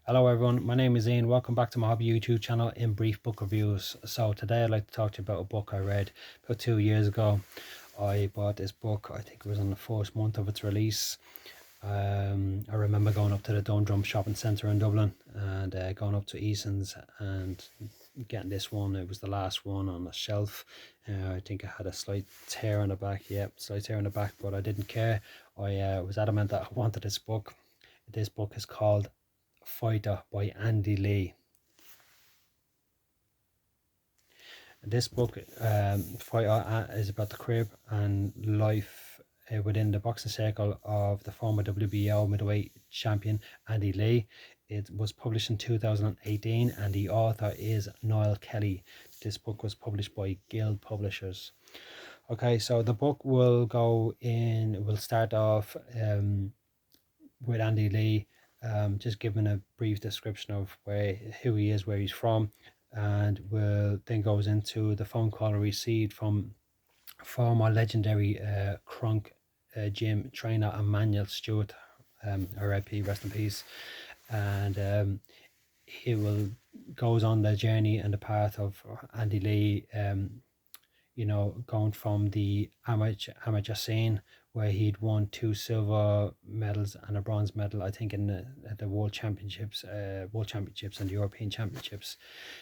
Hello everyone, my name is Ian. Welcome back to my hobby YouTube channel in brief book reviews. So today I'd like to talk to you about a book I read about 2 years ago. I bought this book, I think it was on the first month of its release. I remember going up to the Dundrum shopping centre in Dublin and going up to Eason's and getting this one. It was the last one on the shelf. I think it had a slight tear on the back. Yep, slight tear on the back, but I didn't care. I was adamant that I wanted this book. This book is called Fighter by Andy Lee. This book, Fighter, is about the career and life within the boxing circle of the former WBO middleweight champion Andy Lee. It was published in 2018 and the author is Niall Kelly. This book was published by GILL Publishers. Okay, so the book will start off with Andy Lee, just giving a brief description of who he is, where he's from, and will then goes into the phone call received from former legendary Crunk gym trainer Emmanuel Stewart, R.I.P. rest in peace, and he will goes on the journey and the path of Andy Lee, going from the amateur scene where he'd won 2 silver medals and a bronze medal, I think, in the world championships and the European championships.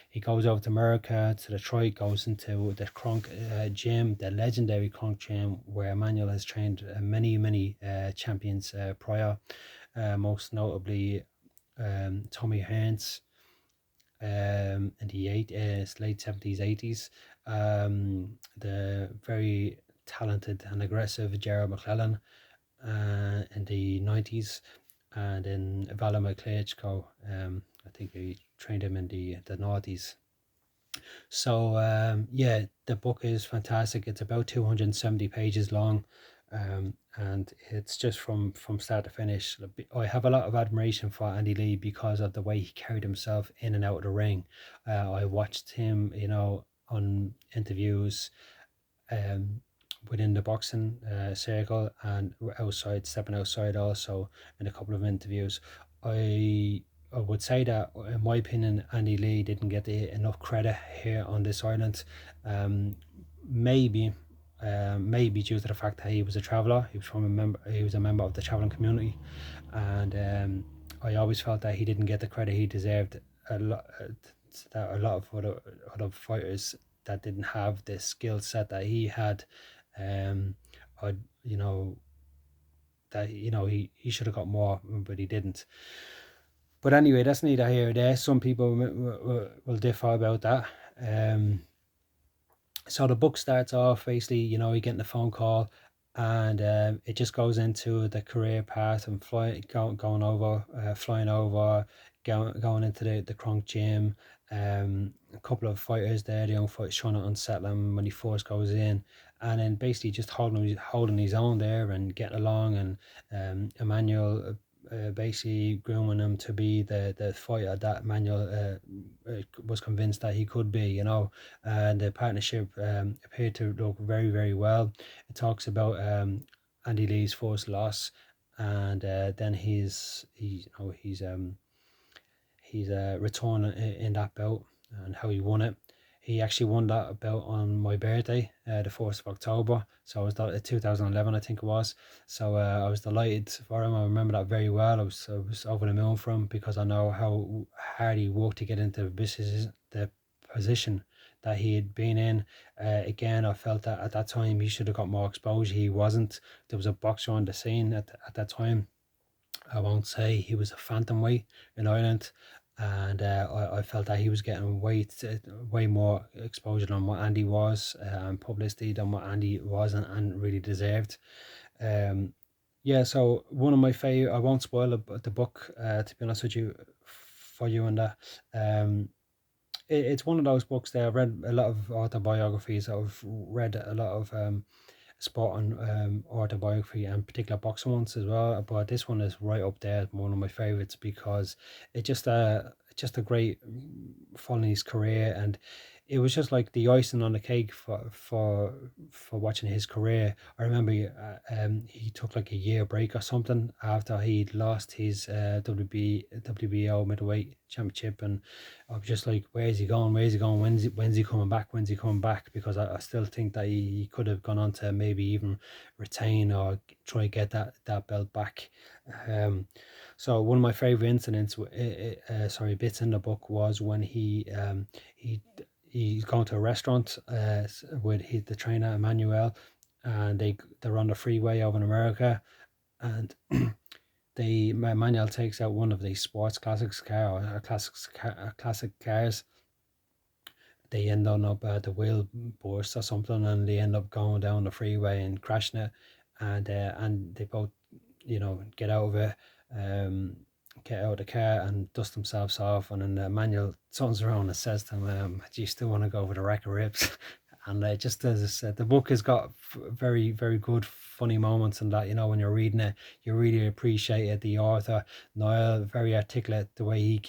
He goes over to America, to Detroit, goes into the Kronk gym, the legendary Kronk gym, where Emmanuel has trained many champions prior, most notably Tommy Hearns, in the late 70s, 80s. The very talented and aggressive Gerard McClellan in the 90s, and then Valer Klitschko. I think he trained him in the noughties. So yeah, the book is fantastic. It's about 270 pages long, and it's just from start to finish. I have a lot of admiration for Andy Lee because of the way he carried himself in and out of the ring. I watched him, on interviews within the boxing circle and stepping outside also in a couple of interviews. I would say that, in my opinion, Andy Lee didn't get enough credit here on this island. Maybe, maybe due to the fact that he was a traveller. He was a member of the travelling community, and I always felt that he didn't get the credit he deserved. That a lot of other fighters that didn't have the skill set that he had, I he should have got more, but he didn't. But anyway, that's neither here nor there. Some people will differ about that. So the book starts off basically, you getting a phone call, and it just goes into the career path and flying over, going into the Kronk gym. A couple of fighters there, the young fighters trying to unsettle him when he first goes in, and then basically just holding his own there and getting along, and Emmanuel basically grooming him to be the fighter that Emmanuel was convinced that he could be, and the partnership appeared to look very well. It talks about Andy Lee's first loss, and then he's return in that belt and how he won it. He actually won that belt on my birthday, the 1st of October. So it was 2011, I think it was. So I was delighted for him. I remember that very well. I was over the moon for him because I know how hard he worked to get into the position that he had been in. Again, I felt that at that time he should have got more exposure. He wasn't. There was a boxer on the scene at that time. I won't say he was a phantom weight in Ireland, and I felt that he was getting way more exposure than what Andy was, and publicity than what Andy was and really deserved. Yeah, so one of my favorite, I won't spoil the book, to be honest with you, for you and that. It's one of those books there. I've read a lot of autobiographies. I've read a lot of sport and autobiography and particular boxing ones as well, but this one is right up there, one of my favorites, because it's just a great following his career, and it was just like the icing on the cake for watching his career. I remember he took like a year break or something after he'd lost his WBO middleweight championship, and I was just like, where's he going? Where's he going? When's he coming back? When's he coming back? Because I still think that he could have gone on to maybe even retain or try to get that belt back. So one of my favorite incidents, bits in the book was when he he's going to a restaurant with the trainer Emmanuel, and they're on the freeway over in America, and Emmanuel takes out one of these sports classics classic cars. They end up the wheel bursts or something, and they end up going down the freeway and crashing it, and they both get out of it, um, get out of the car and dust themselves off, and then Manuel turns around and says to him, "Do you still want to go with a rack of ribs?" And just as I said, the book has got very, very good, funny moments, and that when you're reading it, you really appreciate it. The author Niall, very articulate the way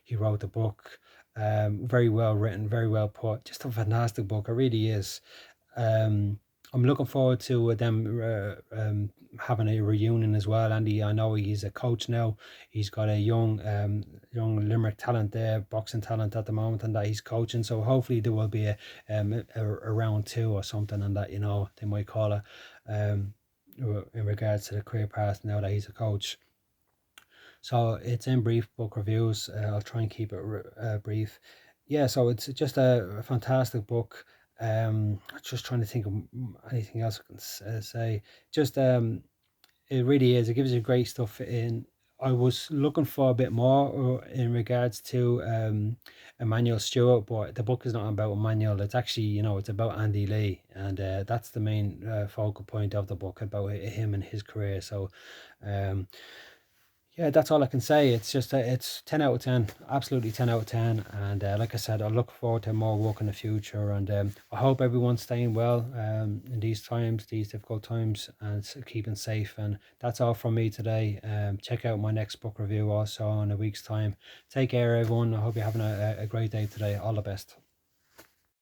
he wrote the book. Very well written, very well put. Just a fantastic book. It really is. I'm looking forward to them having a reunion as well. Andy, I know he's a coach now. He's got a young Limerick talent there, boxing talent at the moment, and that he's coaching. So hopefully there will be a round two or something, and that they might call it in regards to the career path now that he's a coach. So it's in brief book reviews. I'll try and keep it brief. Yeah, so it's just a fantastic book. Just trying to think of anything else I can say. Just it really is. It gives you great stuff in. I was looking for a bit more in regards to Emmanuel Stewart, but the book is not about Emmanuel. It's actually, it's about Andy Lee, and that's the main focal point of the book, about him and his career. So, yeah, that's all I can say. It's just it's 10 out of 10, absolutely 10 out of 10. And like I said, I look forward to more work in the future. And I hope everyone's staying well in these times, these difficult times, and keeping safe. And that's all from me today. Check out my next book review also in a week's time. Take care, everyone. I hope you're having a great day today. All the best.